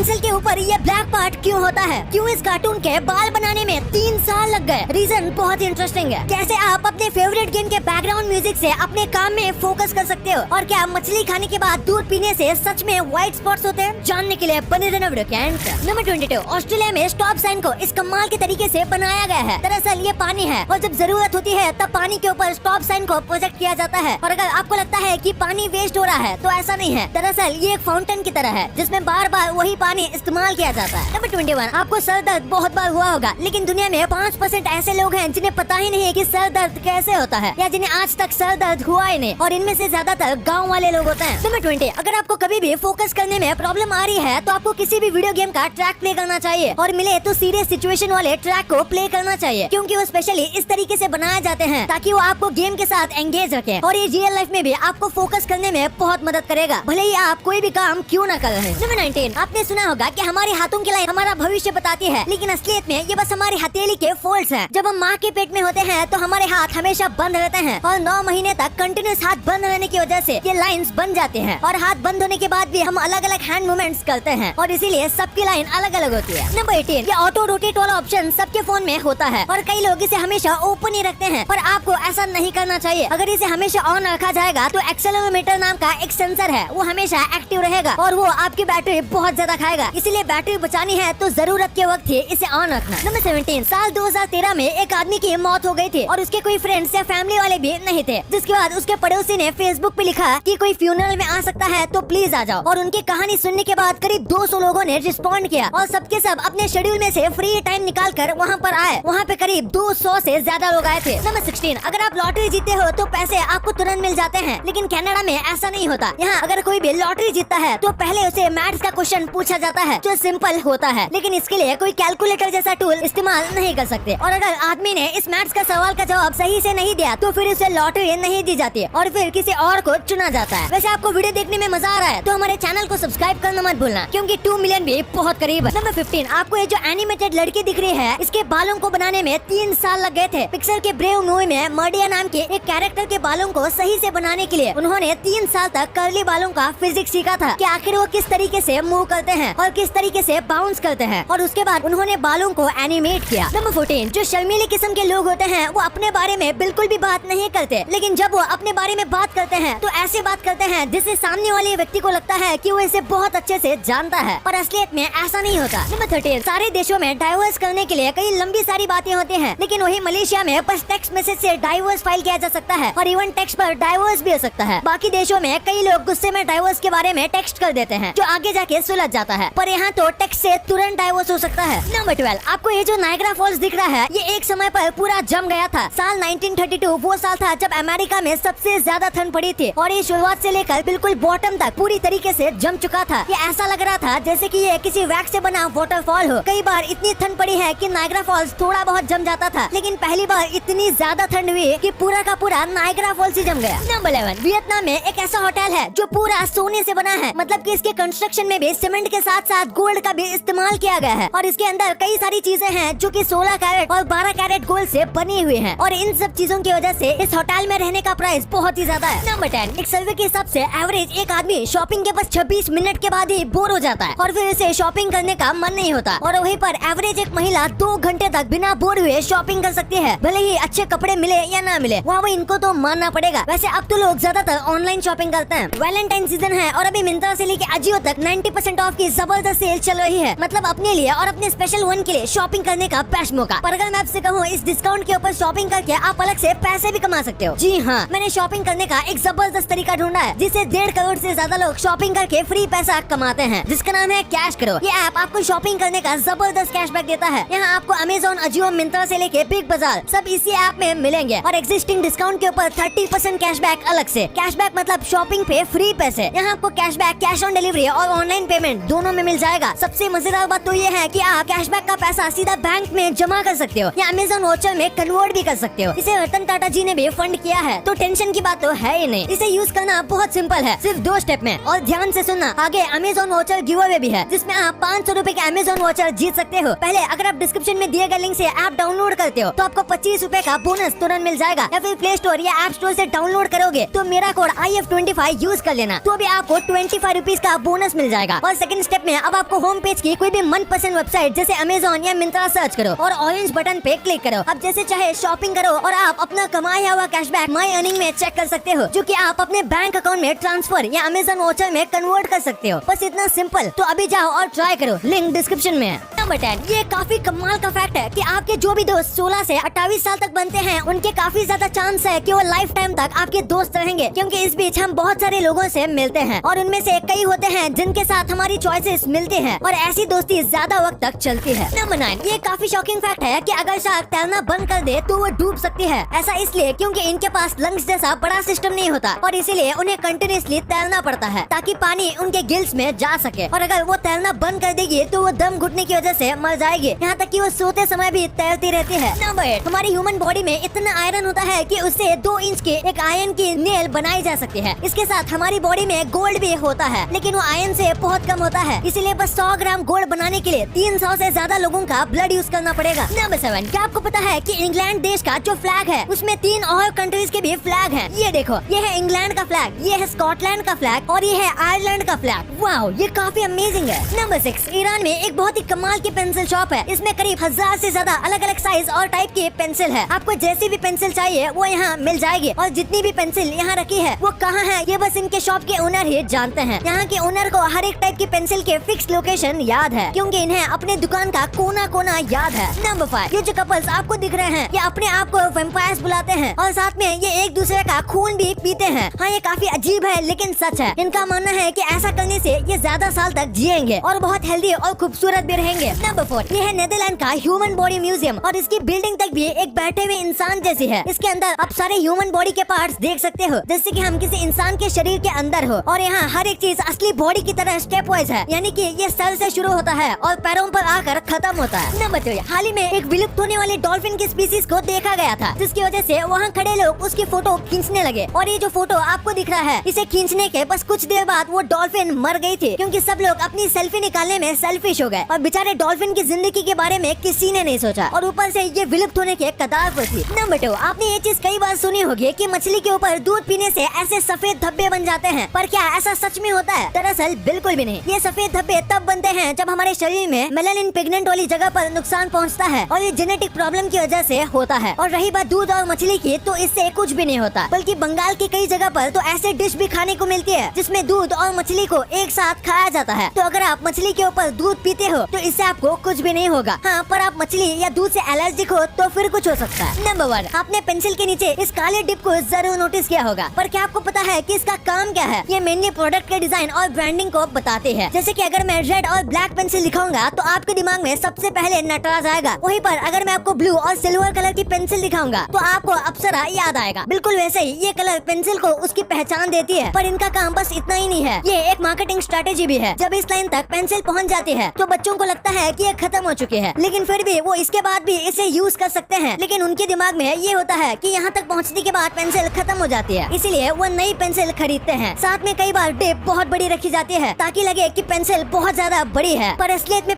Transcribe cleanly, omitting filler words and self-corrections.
Pencil के ऊपर ये ब्लैक पार्ट क्यों होता है? क्यों इस कार्टून के बाल बनाने में 3 साल लग गए? रीजन बहुत इंटरेस्टिंग है। कैसे आप अपने फेवरेट गेम के बैकग्राउंड म्यूजिक से अपने काम में फोकस कर सकते हो? और क्या मछली खाने के बाद दूध पीने से सच में व्हाइट स्पॉट्स होते हैं? जानने के लिए बने रहना वीडियो के एंड तक। नंबर 22, ऑस्ट्रेलिया में स्टॉप साइन को इस कमाल के तरीके से बनाया गया है। दरअसल ये पानी है और जब जरूरत होती है तब पानी के ऊपर स्टॉप साइन को प्रोजेक्ट किया जाता है। और अगर आपको लगता है कि पानी वेस्ट हो रहा है तो ऐसा नहीं है। दरअसल ये एक फाउंटेन की तरह है जिसमें बार बार वही पानी इस्तेमाल किया जाता है। नंबर 21, आपको सर दर्द बहुत बार हुआ होगा, लेकिन दुनिया में 5% ऐसे लोग हैं जिन्हें पता ही नहीं है कि सर दर्द कैसे होता है या जिन्हें आज तक सर दर्द हुआ ही नहीं, और इनमें से ज्यादातर गाँव वाले लोग होते हैं। नंबर 20, अगर आपको कभी भी फोकस करने में प्रॉब्लम आ रही है तो आपको किसी भी वीडियो गेम का ट्रैक प्ले करना चाहिए, और मिले तो सीरियस सिचुएशन वाले ट्रैक को प्ले करना चाहिए, क्योंकि वो स्पेशली इस तरीके से बनाए जाते हैं ताकि वो आपको गेम के साथ एंगेज रखे, और ये रियल लाइफ में भी आपको फोकस करने में बहुत मदद करेगा, भले ही आप कोई भी काम क्यों न कर रहे। नंबर 19, आपने सुना होगा कि हमारे हाथों की लाइन हमारा भविष्य बताती है, लेकिन असलियत में ये बस हमारी हथेली के फोल्ड्स हैं। जब हम माँ के पेट में होते हैं तो हमारे हाथ हमेशा बंद रहते हैं, और 9 महीने तक कंटिन्यूस हाथ बंद रहने की वजह से ये लाइंस बन जाते हैं, और हाथ बंद होने के बाद भी हम अलग अलग हैंड मूवमेंट्स करते हैं, और इसीलिए सबकी लाइन अलग अलग होती है। नंबर 18, ये ऑटो रोटेट वाला ऑप्शन सबके फोन में होता है, और कई लोग इसे हमेशा ओपन ही रखते हैं, पर आपको ऐसा नहीं करना चाहिए। अगर इसे हमेशा ऑन रखा जाएगा तो एक्सेलेरोमीटर नाम का एक सेंसर है, वो हमेशा एक्टिव रहेगा और वो आपकी बैटरी बहुत ज्यादा खाएगा, इसलिए बैटरी बचानी है तो जरूरत के वक्त ही इसे ऑन रखना। नंबर 17, साल 2013 में एक आदमी की मौत हो गई थी और उसके कोई फ्रेंड्स या फैमिली वाले भी नहीं थे, जिसके बाद उसके पड़ोसी ने फेसबुक पे लिखा कि कोई फ्यूनरल में आ सकता है तो प्लीज आ जाओ, और उनकी कहानी सुनने के बाद करीब 200 लोगों ने रिस्पॉन्ड किया, और सबके सब अपने शेड्यूल में से फ्री टाइम निकाल कर वहाँ पर आए। वहाँ पे करीब 200 से ज्यादा लोग आए थे। नंबर 16, अगर आप लॉटरी जीते हो तो पैसे आपको तुरंत मिल जाते हैं, लेकिन कनाडा में ऐसा नहीं होता। यहाँ अगर कोई भी लॉटरी जीतता है तो पहले उसे मैथ्स का क्वेश्चन पूछा जाता है जो सिंपल होता है, लेकिन इसके लिए कोई कैलकुलेटर जैसा टूल इस्तेमाल नहीं कर सकते, और अगर आदमी ने इस मैथ्स का सवाल का जवाब सही से नहीं दिया तो फिर उसे लॉटरी नहीं दी जाती और फिर किसी और को चुना जाता है। वैसे आपको वीडियो देखने में मजा आ रहा है तो हमारे चैनल को सब्सक्राइब करना मत भूलना, क्योंकि 2 मिलियन भी बहुत करीब है। नंबर 15, आपको ये जो एनिमेटेड लड़की दिख रही है, इसके बालों को बनाने में 3 साल लग गए थे। पिक्सर के ब्रेव मूवी में मर्डिया नाम के एक कैरेक्टर के बालों को सही से बनाने के लिए उन्होंने 3 साल तक कर्ली बालों का फिजिक्स सीखा था कि आखिर वो किस तरीके से मूव करते हैं और किस तरीके से बाउंस करते हैं, और उसके बाद उन्होंने बालों को एनिमेट किया। नंबर 14, जो शर्मीले किस्म के लोग होते हैं वो अपने बारे में बिल्कुल भी बात नहीं करते, लेकिन जब वो अपने बारे में बात करते हैं तो ऐसे बात करते हैं जिससे सामने वाले व्यक्ति को लगता है कि वो इसे बहुत अच्छे से जानता है, पर असलियत में ऐसा नहीं होता। नंबर 13, सारे देशों में डाइवोर्स करने के लिए कई लंबी सारी बातें होती हैं, लेकिन वही मलेशिया में बस टेक्स्ट मैसेज से डाइवोर्स फाइल किया जा सकता है, और इवन टेक्स्ट पर डाइवोर्स भी हो सकता है। बाकी देशों में कई लोग गुस्से में डाइवोर्स के बारे में टेक्स्ट कर देते हैं जो आगे जाके सुलझ जाता है, पर यहाँ तो टेक्स्ट से तुरंत डाइवोर्स हो सकता है। नंबर 12, आपको ये जो नायग्रा फॉल्स दिख रहा है ये एक समय पर पूरा जम गया था। साल 1932 वो साल था जब अमेरिका में सबसे ज्यादा ठंड पड़ी थी, और ये शुरुआत से लेकर बिल्कुल बॉटम तक पूरी तरीके से जम चुका था। ये ऐसा लग रहा था जैसे कि ये किसी वैक्स से बना वाटरफॉल हो। कई बार इतनी ठंड पड़ी है कि नायग्रा फॉल्स थोड़ा बहुत जम जाता था, लेकिन पहली बार इतनी ज्यादा ठंड हुई कि पूरा का पूरा नायग्रा फॉल्स ही जम गया। नंबर 11, वियतनाम में एक ऐसा होटल है जो पूरा सोने से बना है, मतलब कि इसके कंस्ट्रक्शन में भी सीमेंट के साथ साथ गोल्ड का भी इस्तेमाल किया गया है, और इसके अंदर कई सारी चीजें हैं जो कि 16 कैरेट और 12 कैरेट गोल्ड से बनी हुई हैं, और इन सब चीजों की वजह से इस होटल में रहने का प्राइस बहुत ही ज्यादा है। नंबर 10, एक सर्वे के हिसाब से एवरेज एक आदमी शॉपिंग के बस 26 मिनट के बाद ही बोर हो जाता है, और फिर इसे शॉपिंग करने का मन नहीं होता, और वहीं पर एवरेज एक महिला 2 घंटे तक बिना बोर हुए शॉपिंग कर सकती है, भले ही अच्छे कपड़े मिले या ना मिले, वहाँ इनको तो मानना पड़ेगा। वैसे अब तो लोग ज्यादातर ऑनलाइन शॉपिंग करते हैं। वैलेंटाइन सीजन है और अभी मिंत्रा से लेके अजियो तक 90% ऑफ की जबरदस्त सेल चल रही है, मतलब अपने लिए और अपने स्पेशल वन के लिए शॉपिंग करने का बेस्ट मौका। पर अगर मैं आपसे कहूँ इस डिस्काउंट के ऊपर शॉपिंग करके आप अलग से पैसे भी कमा सकते हो। जी हाँ, मैंने शॉपिंग करने का एक जबरदस्त तरीका ढूंढा है जिससे 1.5 करोड़ से ज्यादा लोग शॉपिंग करके फ्री पैसा कमाते हैं, जिसका नाम है कैश करो। ये ऐप आपको शॉपिंग करने का जबरदस्त कैशबैक देता है। यहाँ आपको अमेजोन, अजियो, मिंत्रा से लेके बिग बाजार सब इसी ऐप में मिलेंगे, और एग्जिस्टिंग डिस्काउंट के ऊपर 30% कैशबैक अलग से। कैशबैक मतलब शॉपिंग पे फ्री पैसे। यहाँ आपको कैशबैक कैश ऑन डिलीवरी और ऑनलाइन पेमेंट दोनों में मिल जाएगा। सबसे मजेदार बात तो ये है कि आप कैशबैक का पैसा सीधा बैंक में जमा कर सकते हो या अमेजोन वाउचर में कन्वर्ट भी कर सकते हो। इसे रतन टाटा जी ने भी फंड किया है, तो टेंशन की बात तो है ही नहीं। इसे यूज करना बहुत सिंपल है, सिर्फ 2 स्टेप में। और ध्यान से सुनना, आगे अमेजोन वाउचर गिव अवे भी है जिसमें आप 500 रुपए के अमेजोन वाउचर जीत सकते हो। पहले अगर आप डिस्क्रिप्शन में दिए गए लिंक से ऐप डाउनलोड करते हो तो आपको 25 रुपए का बोनस तुरंत मिल जाएगा, या फिर प्ले स्टोर या ऐप स्टोर से डाउनलोड करोगे तो मेरा कोड IF25 यूज कर लेना, तो भी आपको 25 रुपीज का बोनस मिल जाएगा। और सेकंड स्टेप में अब आपको होम पेज की कोई भी मनपसंद वेबसाइट जैसे अमेजोन या मिंत्रा सर्च करो और ऑरेंज बटन पे क्लिक करो। अब जैसे चाहे शॉपिंग करो और आप अपना कमाया हुआ कैशबैक माई अर्निंग में चेक कर सकते हो, जो कि आप अपने बैंक अकाउंट में ट्रांसफर या अमेजोन वाउचर में कन्वर्ट कर सकते हो। बस इतना सिंपल। तो अभी जाओ और ट्राई करो, लिंक डिस्क्रिप्शन में है। नंबर 10, ये काफी कमाल का फैक्ट है कि आपके जो भी दोस्त 16 से 28 साल तक बनते हैं, उनके काफी ज्यादा चांस है कि वो लाइफ टाइम तक आपके दोस्त रहेंगे, क्योंकि इस बीच हम बहुत सारे लोगों से मिलते हैं और उनमें से कई होते हैं जिनके साथ हमारी चॉइसेस मिलती हैं और ऐसी दोस्ती ज्यादा वक्त तक चलती है। नंबर 9, ये काफी शॉकिंग फैक्ट है कि अगर शार्क तैरना बंद कर दे तो वो डूब सकती है। ऐसा इसलिए क्योंकि इनके पास लंग्स जैसा बड़ा सिस्टम नहीं होता और इसीलिए उन्हें कंटिन्यूसली तैरना पड़ता है ताकि पानी उनके गिल्स में जा सके। और अगर वो तैरना बंद कर देगी तो वो दम घुटने की वजह से मर जाएगी, यहाँ तक कि वो सोते समय भी तैरती रहती है। नंबर 8, हमारी ह्यूमन बॉडी में इतना आयरन होता है कि उससे 2 इंच के एक आयरन की नेल बनाई जा सकती है। इसके साथ हमारी बॉडी में गोल्ड भी होता है, लेकिन वो आयरन से बहुत कम होता है, इसीलिए बस 100 ग्राम गोल्ड बनाने के लिए 300 से ज्यादा लोगों का ब्लड यूज करना पड़ेगा। नंबर 7, क्या आपको पता है कि इंग्लैंड देश का जो फ्लैग है उसमें 3 और कंट्रीज के भी फ्लैग हैं। ये देखो, ये है इंग्लैंड का फ्लैग, ये है स्कॉटलैंड का फ्लैग और ये है आयरलैंड का फ्लैग। वाओ, ये काफी अमेजिंग है। नंबर 6, ईरान में एक बहुत ही कमाल की पेंसिल शॉप है। इसमें करीब 1000 से ज्यादा अलग अलग साइज और टाइप की पेंसिल है। आपको जैसी भी पेंसिल चाहिए वो यहाँ मिल जाएगी और जितनी भी पेंसिल यहाँ रखी है वो कहाँ है ये बस इनके शॉप के ओनर ही जानते हैं। यहाँ के ओनर को हर एक टाइप की पेंसिल के फिक्स लोकेशन याद है, क्योंकि इन्हें अपने दुकान का कोना कोना याद है। नंबर 5, ये जो कपल्स आपको दिख रहे हैं ये अपने आप को वैम्पायर्स बुलाते हैं और साथ में ये एक दूसरे का खून भी पीते हैं। हाँ, ये काफी अजीब है लेकिन सच है। इनका मानना है कि ऐसा करने से ये ज्यादा साल तक जिएंगे और बहुत हेल्दी और खूबसूरत भी रहेंगे। नंबर 4, ये है नीदरलैंड का ह्यूमन बॉडी म्यूजियम और इसकी बिल्डिंग तक भी एक बैठे हुए इंसान जैसी है। इसके अंदर आप सारे ह्यूमन बॉडी के पार्ट्स देख सकते हो, जैसे कि हम किसी इंसान के शरीर के अंदर हो। और यहाँ हर एक चीज असली बॉडी की तरह स्टेप वाइज है, यानी कि ये सर से शुरू होता है और पैरों पर आकर खत्म होता है। नंबर 3, हाल ही में एक विलुप्त होने वाले डॉल्फिन की स्पीसीज को देखा गया था, जिसकी वजह से वहाँ खड़े लोग उसकी फोटो खींचने लगे। और ये जो फोटो आपको दिख रहा है, इसे खींचने के बस कुछ देर बाद वो डॉल्फिन मर गई थी, क्योंकि सब लोग अपनी सेल्फी निकालने में सेल्फिश हो गए और बेचारे डॉल्फिन की जिंदगी के बारे में किसी ने नहीं सोचा और ऊपर से ये विलुप्त होने के कगार पर थी। नंबर 2, आपने ये चीज कई बार सुनी होगी कि मछली के ऊपर दूध पीने से ऐसे सफेद धब्बे बन जाते हैं, पर क्या ऐसा सच में होता है? दरअसल बिल्कुल भी नहीं। ये सफेद धब्बे तब बनते हैं जब हमारे शरीर में मेलानिन पिगमेंट वाली जगह पर नुकसान पहुंचता है और ये जेनेटिक प्रॉब्लम की वजह से होता है। और रही बात दूध और मछली की, तो इससे कुछ भी नहीं होता, बल्कि बंगाल की कई जगह पर तो ऐसे डिश भी खाने को मिलती है जिसमें दूध और मछली को एक साथ खाया जाता है। तो अगर आप मछली के ऊपर दूध पीते हो तो इससे आपको कुछ भी नहीं होगा। हाँ, पर आप मछली या दूध से एलर्जिक हो तो फिर कुछ हो सकता है। नंबर 1, आपने पेंसिल के नीचे इस काले डिप को जरूर नोटिस किया होगा, पर क्या आपको पता है कि इसका काम क्या है? ये मेनली प्रोडक्ट के डिजाइन और ब्रांडिंग को बताते हैं। जैसे कि अगर मैं रेड और ब्लैक पेंसिल दिखाऊंगा तो आपके दिमाग में सबसे पहले नटराज आएगा। वहीं पर अगर मैं आपको ब्लू और सिल्वर कलर की पेंसिल दिखाऊंगा तो आपको अप्सरा याद आएगा। बिल्कुल वैसे ही ये कलर पेंसिल को उसकी पहचान देती है, पर इनका काम बस इतना ही नहीं है, ये एक मार्केटिंग स्ट्रेटेजी भी है। जब इस लाइन तक पेंसिल पहुंच जाती है तो बच्चों को लगता है कि ये खत्म हो चुकी है, लेकिन फिर भी वो इसके बाद भी इसे यूज कर सकते हैं। लेकिन उनके दिमाग में ये होता है कि यहाँ तक पहुँचने के बाद पेंसिल खत्म हो जाती है, इसीलिए वो नई पेंसिल खरीदते हैं। साथ में कई बार डिप बहुत बड़ी रखी जाती है ताकि लगे कि पेंसिल बहुत ज्यादा बड़ी है, पर असलियत में